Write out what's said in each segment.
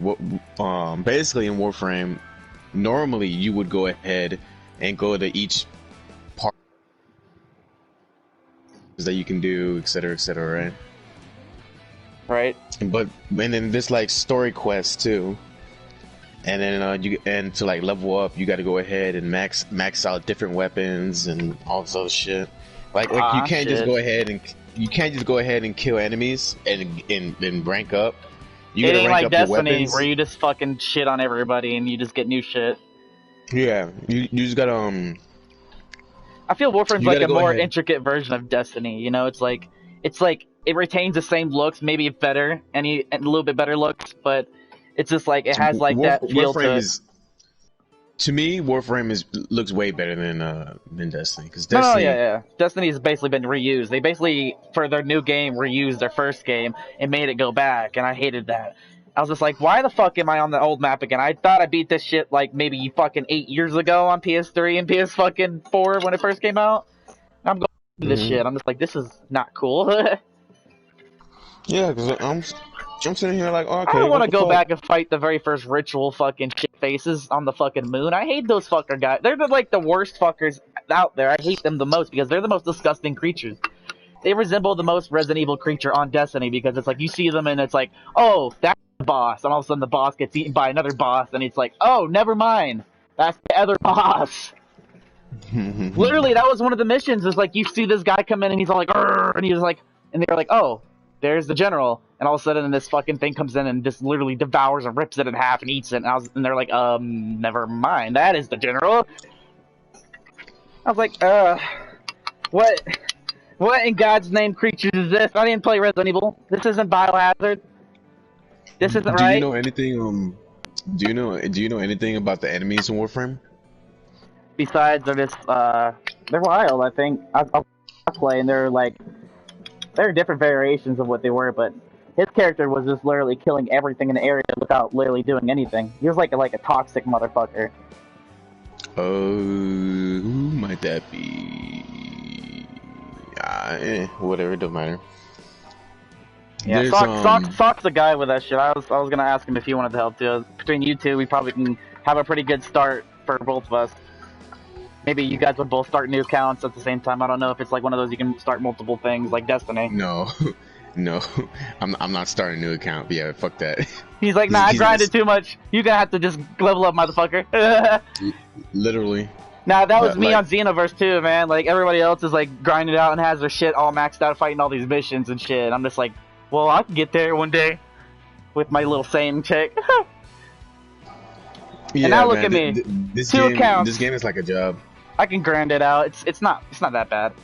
what basically in Warframe, normally you would go ahead and go to each part that you can do, etc., right? Right. But and then this like story quest too, and then to like level up, you got to go ahead and max out different weapons and all this other shit. Like you can't just go ahead and kill enemies and rank up. You It gotta ain't rank like up your Destiny weapons. where you just fucking shit on everybody and you just get new shit. Yeah, you just gotta I feel Warframe's you like gotta a go more ahead. intricate version of Destiny. You know, it's like it retains the same looks, maybe better, and a little bit better looks, but it's just like it has like that feel to Warframe it. is, to me, Warframe looks way better than Destiny, because No, Destiny. yeah. Destiny's basically been reused. They basically, for their new game, reused their first game and made it go back, and I hated that. I was just like, why the fuck am I on the old map again? I thought I beat this shit like maybe fucking 8 years ago on PS3 and PS fucking 4 when it first came out. I'm going through this shit. I'm just like, this is not cool. Yeah, because I'm sitting here like, oh, I okay, don't want what to the go fuck? back and fight the very first ritual fucking shit faces on the fucking moon. I hate those fucker guys. They're like the worst fuckers out there. I hate them the most because they're the most disgusting creatures. They resemble the most Resident Evil creature on Destiny because it's like you see them and it's like, oh, that's the boss, and all of a sudden the boss gets eaten by another boss, and it's like, oh, never mind, that's the other boss. Literally, that was one of the missions. Is like you see this guy come in and he's all like, "Arr!" And he's like, and they're like, oh, there's the general, and all of a sudden this fucking thing comes in and just literally devours and rips it in half and eats it, and they're like, never mind, that is the general. I was like, what? What in God's name creatures is this? I didn't play Resident Evil. This isn't Biohazard. This isn't Do you right. know anything? Do you know anything about the enemies in Warframe? Besides, they're wild. I think I'll play, and there are different variations of what they were, but his character was just literally killing everything in the area without literally doing anything. He was like a toxic motherfucker. Who might that be? Whatever, don't matter. Yeah, There's Sock's the guy with that shit. I was gonna ask him if he wanted to help too. Between you two, we probably can have a pretty good start for both of us. Maybe you guys would both start new accounts at the same time. I don't know if it's like one of those you can start multiple things like Destiny. no, no, I'm not starting a new account. But yeah, fuck that. He's like, nah, I grinded too much. You're gonna have to just level up, motherfucker. Literally. Nah, that was me like, on Xenoverse too, man. Like everybody else is like grinding out and has their shit all maxed out, fighting all these missions and shit. I'm just like, well, I can get there one day with my little same chick. yeah, and now look man, at me, this two game, accounts. This game is like a job. I can grind it out. It's not that bad.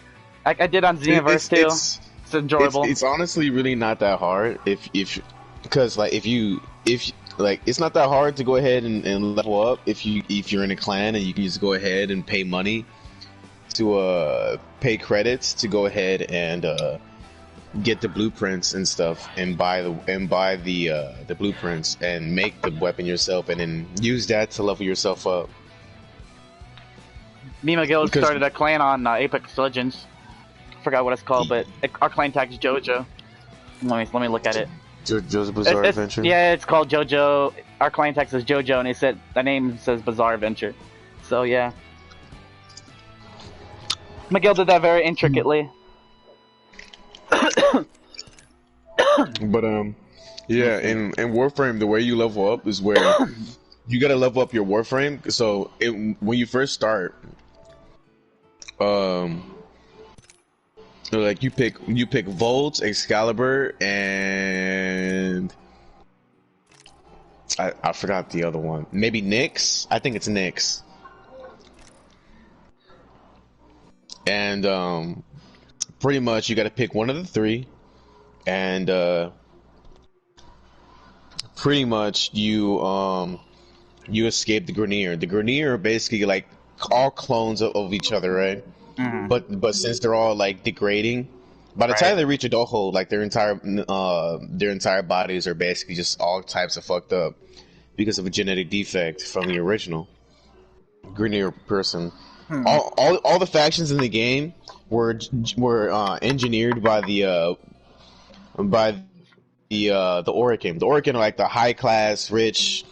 I did on Xenoverse too. It's enjoyable. It's honestly really not that hard because like if like it's not that hard to go ahead and level up if you're in a clan, and you can just go ahead and pay money to pay credits to go ahead and get the blueprints and stuff, and buy the blueprints and make the weapon yourself, and then use that to level yourself up. Me and Miguel started a clan on Apex Legends. Forgot what it's called, but our clan tag's JoJo. Let me look at it. JoJo's Bizarre Adventure. Yeah, it's called JoJo. Our clan tag says JoJo, and it said the name says Bizarre Adventure. So yeah, Miguel did that very intricately. But yeah, in Warframe, the way you level up is where you gotta level up your Warframe. So when you first start, like you pick Volt, Excalibur, and I forgot the other one. Maybe Nyx. I think it's Nyx. And pretty much you got to pick one of the three, and pretty much you escape the Grenier. The Grenier are basically like all clones of each other, right? Mm-hmm. But since they're all like degrading, by the time they reach adulthood, like their entire bodies are basically just all types of fucked up because of a genetic defect from the original Grenier person. All the factions in the game were engineered by the Orokin. The Orokin are like the high class, rich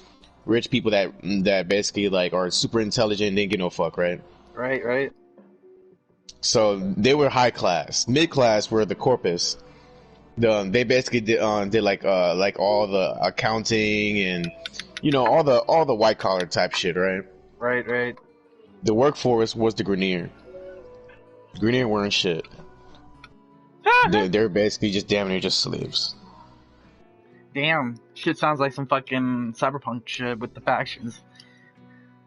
people that basically like are super intelligent and didn't give no fuck, right? Right, right. So they were high class. Mid class were the Corpus. They basically did like all the accounting and all the white collar type shit, right? Right, right. The workforce was the Grenier. Grenier weren't shit. They're basically just damn near just slaves. Damn, shit sounds like some fucking cyberpunk shit with the factions.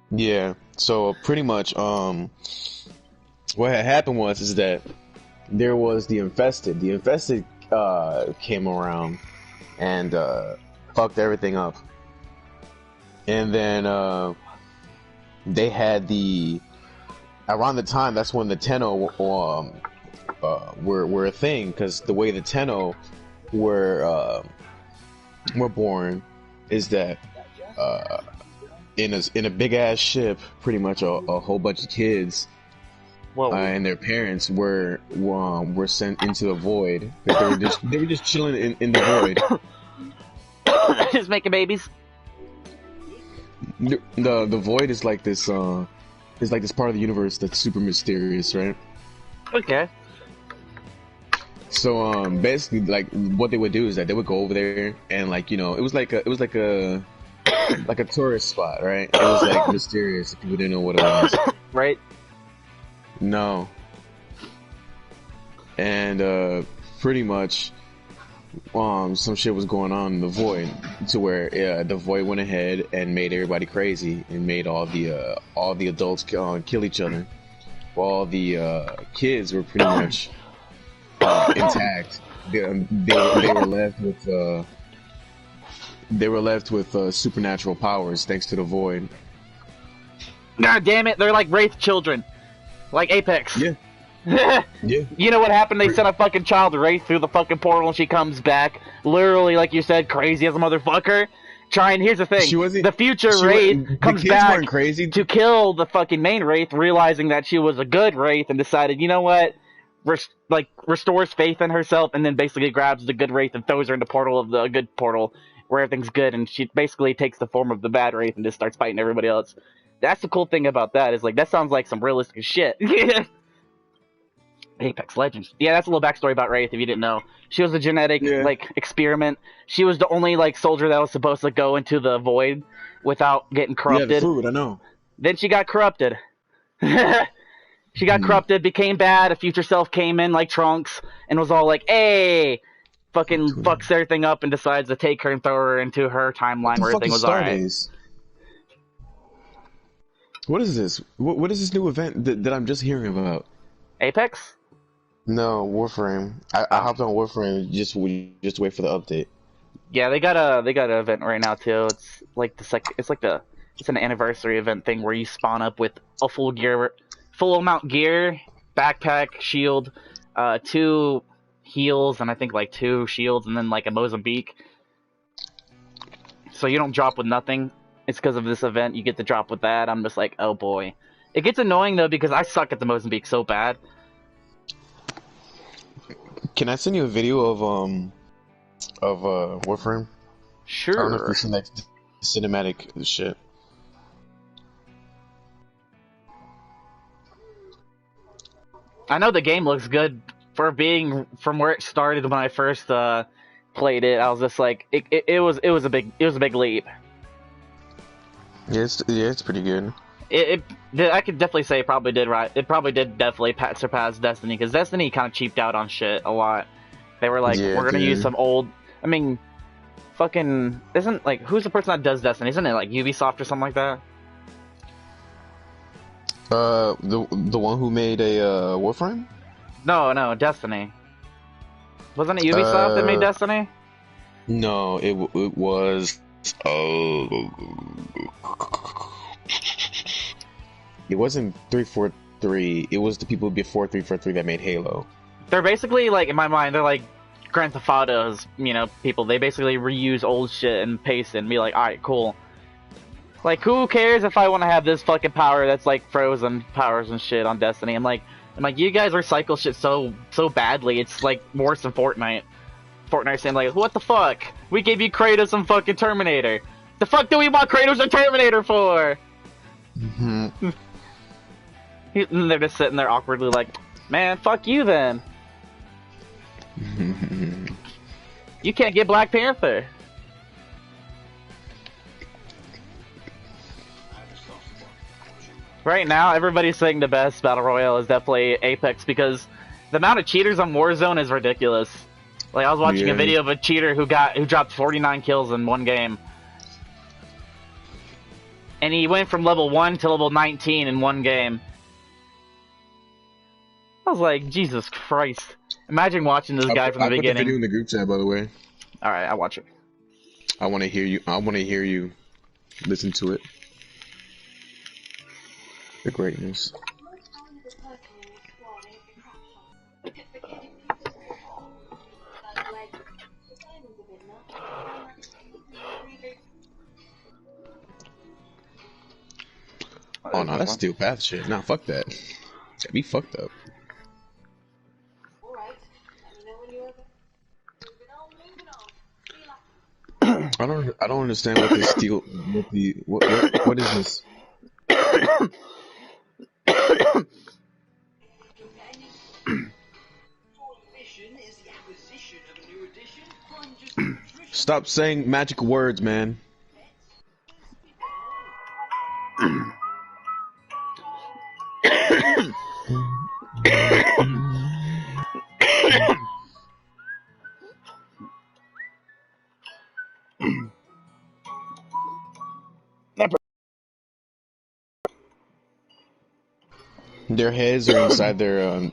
Yeah. So pretty much, what had happened is that there was the infested. The infested came around and fucked everything up. And then they had around the time that's when the Tenno were a thing, because the way the Tenno were born is that in a big ass ship, pretty much a whole bunch of kids and their parents were sent into the void. They were just chilling in the void, just making babies. The void is like this part of the universe that's super mysterious, right? Okay. So basically, like, what they would do is that they would go over there and, like, it was like a like a tourist spot, right? It was like mysterious if people didn't know what it was. Right. No. And pretty much some shit was going on in the void, to where the void went ahead and made everybody crazy and made all the adults kill each other, while the kids were pretty much intact. They were left with supernatural powers thanks to the void. God damn it, they're like Wraith children. Like Apex. Yeah. Yeah. You know what happened? They sent a fucking child Wraith through the fucking portal and she comes back, literally, like you said, crazy as a motherfucker. Here's the thing. The future Wraith comes back to kill the fucking main Wraith, realizing that she was a good Wraith and decided, you know what? Restores faith in herself, and then basically grabs the good Wraith and throws her in the portal of the good portal where everything's good, and she basically takes the form of the bad Wraith and just starts fighting everybody else. That's the cool thing about that, is like, that sounds like some realistic shit. Apex Legends. Yeah, that's a little backstory about Wraith if you didn't know. She was a genetic experiment. She was the only soldier that was supposed to go into the void without getting corrupted. Yeah, the food, I know. Then she got corrupted. She got corrupted, became bad. A future self came in like Trunks and was all like, "Hey!" Fucking fucks everything up and decides to take her and throw her into her timeline where everything was alright. What is this? What is this new event that I'm just hearing about? Apex? No, Warframe. I hopped on Warframe just to wait for the update. Yeah, they got an event right now too. It's like it's an anniversary event thing where you spawn up with a full amount gear, backpack, shield, 2 heals, and I think like 2 shields, and then like a Mozambique. So you don't drop with nothing. It's because of this event you get to drop with that. I'm just like, oh boy. It gets annoying though because I suck at the Mozambique so bad. Can I send you a video of Warframe? Sure. I don't know if you've seen that cinematic shit. I know the game looks good for being from where it started when I first played it. I was just like, it was a big leap. Yeah, it's pretty good. I could definitely say it probably did right. It probably did definitely surpass Destiny, because Destiny kind of cheaped out on shit a lot. They were like, we're gonna use some old. I mean, fucking isn't like who's the person that does Destiny? Isn't it like Ubisoft or something like that? The one who made a Warframe? No, Destiny. Wasn't it Ubisoft that made Destiny? No, it was. It wasn't 343. It was the people before 343 that made Halo. They're basically like, in my mind, they're like Grand Theft Auto's, people. They basically reuse old shit and paste it and be like, alright, cool. Like, who cares if I want to have this fucking power that's like frozen powers and shit on Destiny? I'm like, you guys recycle shit so badly. It's like worse than Fortnite. Fortnite saying like, what the fuck? We gave you Kratos and fucking Terminator. The fuck do we want Kratos and Terminator for? Mm-hmm. And they're just sitting there awkwardly like, man, fuck you then. You can't get Black Panther. Right now, everybody's saying the best Battle Royale is definitely Apex because the amount of cheaters on Warzone is ridiculous. Like, I was watching a video of a cheater who dropped 49 kills in one game. And he went from level 1 to level 19 in one game. I was like, Jesus Christ. Imagine watching this guy from the beginning. I put the video in the group chat, by the way. Alright, I'll watch it. I want to hear you. I want to hear you listen to it. The greatness. Oh no, that's steel path shit. Nah, fuck that. That'd be fucked up. I don't understand what this steel. What is this? Stop saying magic words, man. Their heads are inside their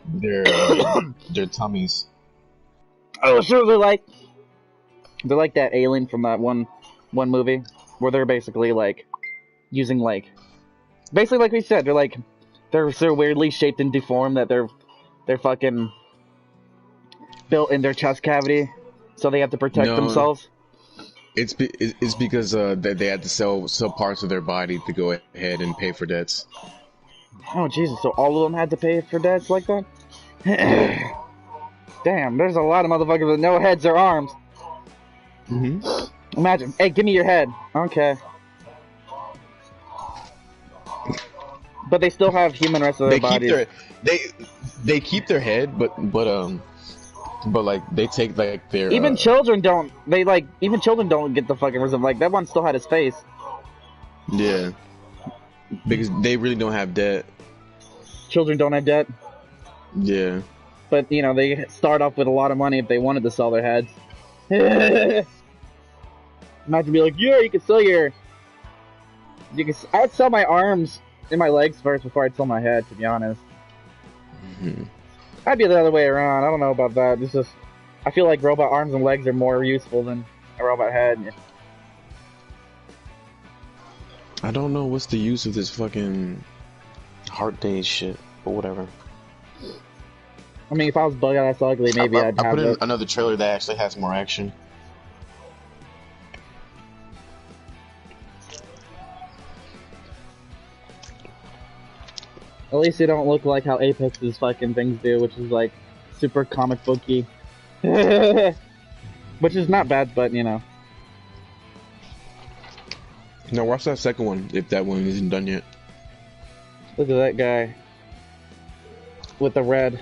tummies. Oh, sure, they're like that alien from that one movie where they're basically like using like basically like we said, they're so weirdly shaped and deformed that they're fucking built in their chest cavity, so they have to protect themselves. It's because they had to sell parts of their body to go ahead and pay for debts. Oh Jesus! So all of them had to pay for debts like that? Damn, there's a lot of motherfuckers with no heads or arms. Mm-hmm. Imagine, hey, give me your head. Okay. But they still have human rest of their bodies. They keep their head, but like they take like their even children don't. Even children don't get the fucking rhythm. Like that one still had his face. Yeah. Because they really don't have debt. Children don't have debt. Yeah. But you know they start off with a lot of money if they wanted to sell their heads. Imagine be like, yeah, you can sell your. I'd sell my arms and my legs first before I'd sell my head. To be honest. Mm-hmm. I'd be the other way around. I don't know about that. It's just I feel like robot arms and legs are more useful than a robot head. I don't know what's the use of this fucking heart day shit, but whatever. I mean, if I was bug out ass ugly, maybe I'd have put in another trailer that actually has more action. At least they don't look like how Apex's fucking things do, which is like super comic booky. Which is not bad, but you know. No, watch that second one if that one isn't done yet. Look at that guy with the red.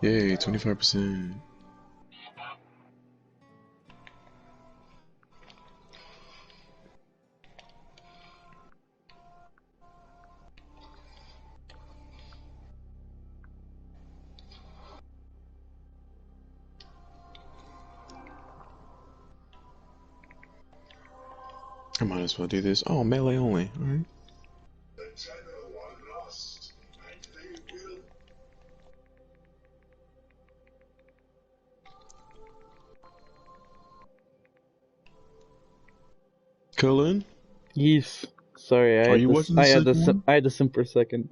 Yay, 25%. I might as well do this. Oh, melee only. Alright. Cullen, Yes. Sorry, are you watching the second one? I had to simp for a second.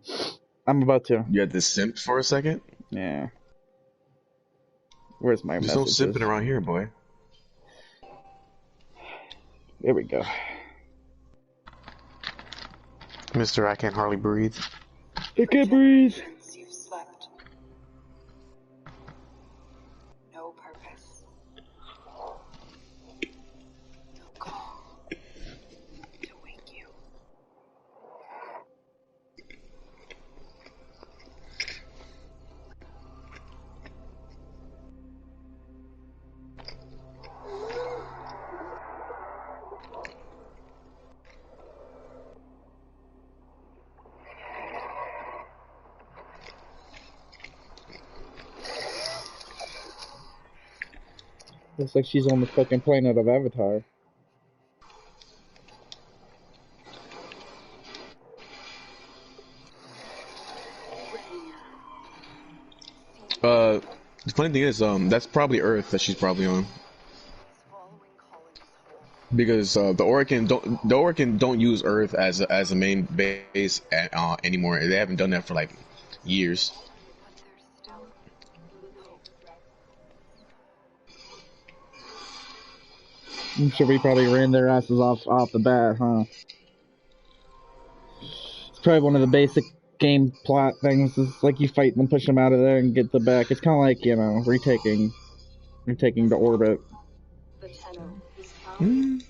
I'm about to. You had to simp for a second? Yeah. Where's my There's no messages? simping around here, boy. There we go. Mister, I can hardly breathe. I can't breathe. You've slept. No purpose. No call to wake you. Looks like she's on the fucking planet of Avatar. Uh, the funny thing is, that's probably Earth that she's probably on. Swallowing Colin's whole. Because the Orkin don't use Earth as a main base anymore. They haven't done that for like years. But there's still hope. I'm sure we probably ran their asses off the bat, huh? It's probably one of the basic game plot things. Is like you fight them, push them out of there, and get them back. It's kind of like, you know, retaking the orbit. The tenor is Mm.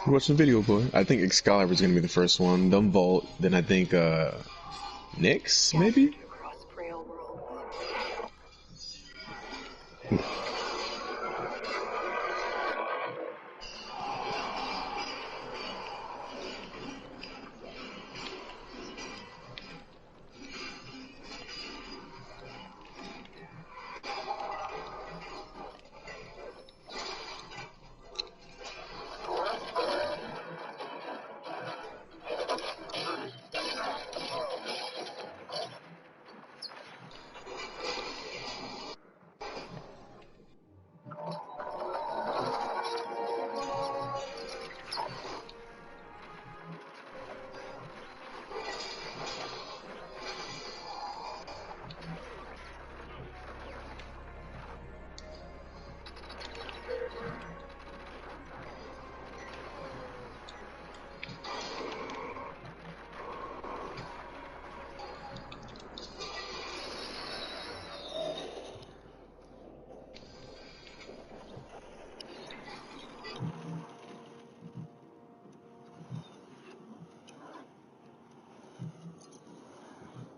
Watch the video, boy. I think Excalibur's gonna be the first one. Then Volt. Then I think Nyx maybe. across frail worlds.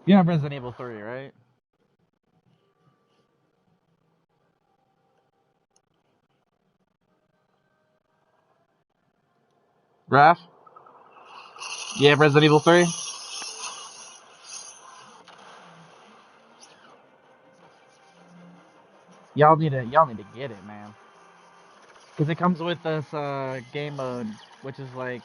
You have Resident Evil 3, right? Raph? You have Resident Evil 3? Y'all need to get it, man. Because it comes with this game mode, which is like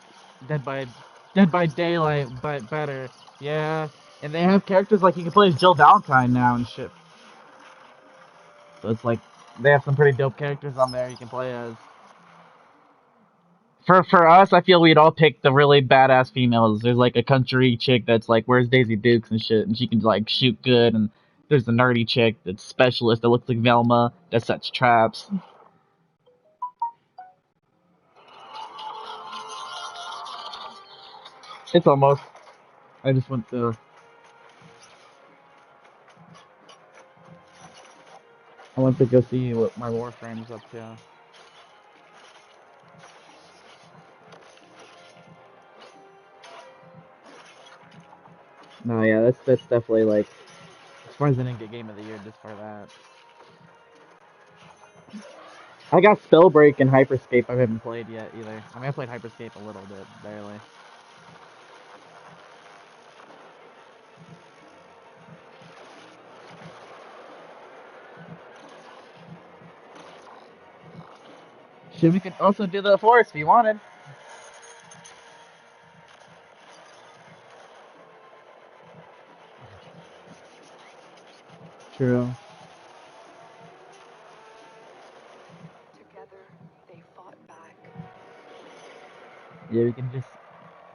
Dead by Dead by Daylight, but better. Yeah, and they have characters like you can play as Jill Valentine now and shit. So it's like they have some pretty dope characters on there you can play as. For us, I feel we'd all pick the really badass females. There's like a country chick that's like, where's Daisy Dukes and shit, and she can like shoot good. And there's the nerdy chick that's specialist that looks like Velma that sets traps. It's almost. I just went to. I went to go see what my Warframe's up to. No, yeah, that's definitely like. As far as I didn't get Game of the Year just for that. I got Spellbreak and Hyperscape. I haven't played yet either. I mean, I played Hyperscape a little bit, barely. Shit, we could also do the Forest if you wanted. True. Together, they fought back Yeah, we can just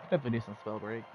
definitely do some spell break.